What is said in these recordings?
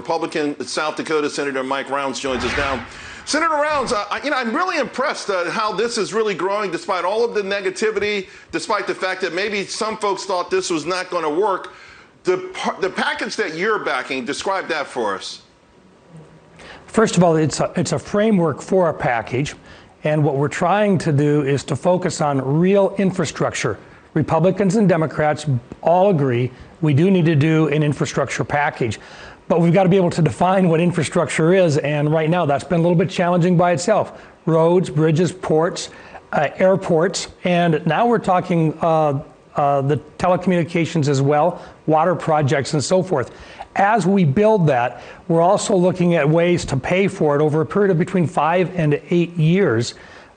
Republican South Dakota Senator Mike Rounds joins us now. Senator Rounds, I'm really impressed how this is really growing despite all of the negativity, despite the fact that maybe some folks thought this was not going to work. The package that you're backing, describe that for us. First of all, it's a framework for a package, and what we're trying to do is to focus on real infrastructure. Republicans and Democrats all agree we do need to do an infrastructure package, but we've got to be able to define what infrastructure is, and right now that's been a little bit challenging by itself. Roads, bridges, ports, airports, and now we're talking the telecommunications as well, water projects and so forth. As we build that, we're also looking at ways to pay for it over a period of between 5 and 8 years.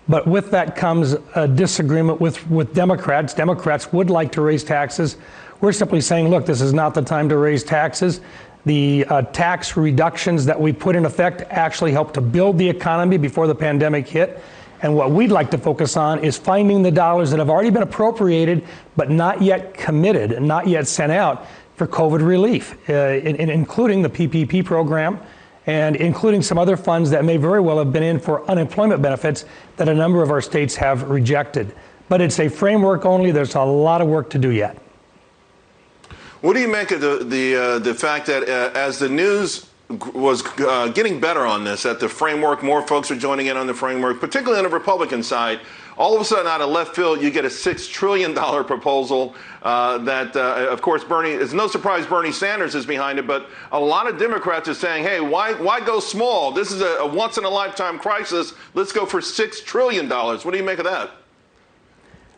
But with that comes a disagreement with Democrats. Democrats would like to raise taxes. We're simply saying, look, this is not the time to raise taxes. The tax reductions that we put in effect actually helped to build the economy before the pandemic hit. And what we'd like to focus on is finding the dollars that have already been appropriated, but not yet committed and not yet sent out for COVID relief, including the PPP program and including some other funds that may very well have been in for unemployment benefits that a number of our states have rejected. But it's a framework only. There's a lot of work to do yet. What do you make of the fact that as the news was getting better on this, that the framework, more folks are joining in on the framework, particularly on the Republican side, all of a sudden out of left field, you get a $6 trillion proposal that, of course, it's no surprise Bernie Sanders is behind it, but a lot of Democrats are saying, hey, why go small? This is a once-in-a-lifetime crisis. Let's go for $6 trillion. What do you make of that?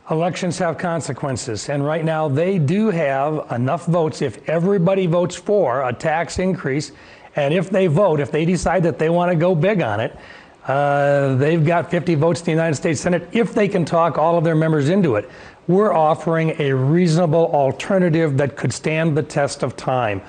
Elections have consequences, and right now they do have enough votes if everybody votes for a tax increase, and if they decide that they want to go big on it, they've got 50 votes in the United States Senate if they can talk all of their members into it. We're offering a reasonable alternative that could stand the test of time.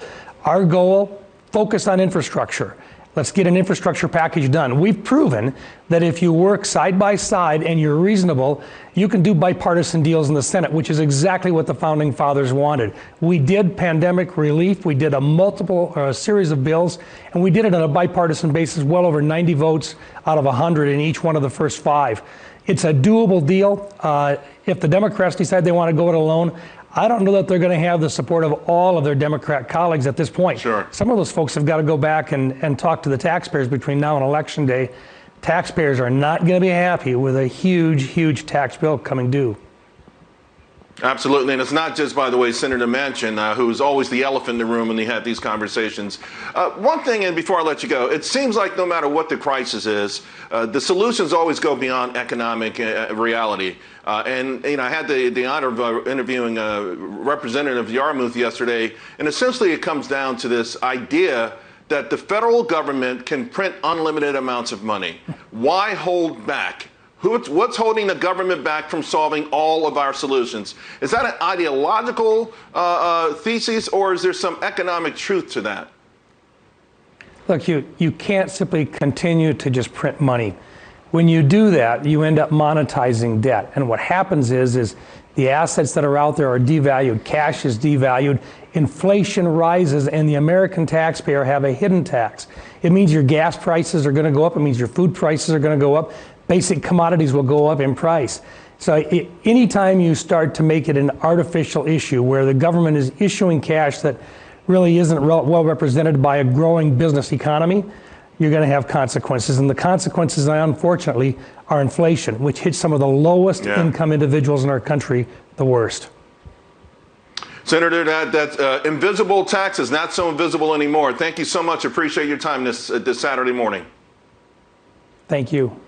Our goal, focus on infrastructure. Let's get an infrastructure package done. We've proven that if you work side by side and you're reasonable, you can do bipartisan deals in the Senate, which is exactly what the founding fathers wanted. We did pandemic relief. We did a series of bills, and we did it on a bipartisan basis, well over 90 votes out of 100 in each one of the first 5. It's a doable deal. If the Democrats decide they want to go it alone, I don't know that they're going to have the support of all of their Democrat colleagues at this point. Sure. Some of those folks have got to go back and talk to the taxpayers between now and Election Day. Taxpayers are not going to be happy with a huge, huge tax bill coming due. Absolutely, and it's not just, by the way, Senator Manchin, who's always the elephant in the room when they have these conversations. One thing, and before I let you go, it seems like no matter what the crisis is, the solutions always go beyond economic reality. And I had the honor of interviewing Representative Yarmouth yesterday, and essentially it comes down to this idea that the federal government can print unlimited amounts of money. Why hold back? What's holding the government back from solving all of our solutions? Is that an ideological thesis, or is there some economic truth to that? Look, you can't simply continue to just print money. When you do that, you end up monetizing debt. And what happens is the assets that are out there are devalued. Cash is devalued. Inflation rises, and the American taxpayer have a hidden tax. It means your gas prices are going to go up. It means your food prices are going to go up. Basic commodities will go up in price. So anytime you start to make it an artificial issue where the government is issuing cash that really isn't well represented by a growing business economy, you're going to have consequences. And the consequences, unfortunately, are inflation, which hits some of the lowest income individuals in our country the worst. Senator, that's invisible taxes, not so invisible anymore. Thank you so much. Appreciate your time this Saturday morning. Thank you.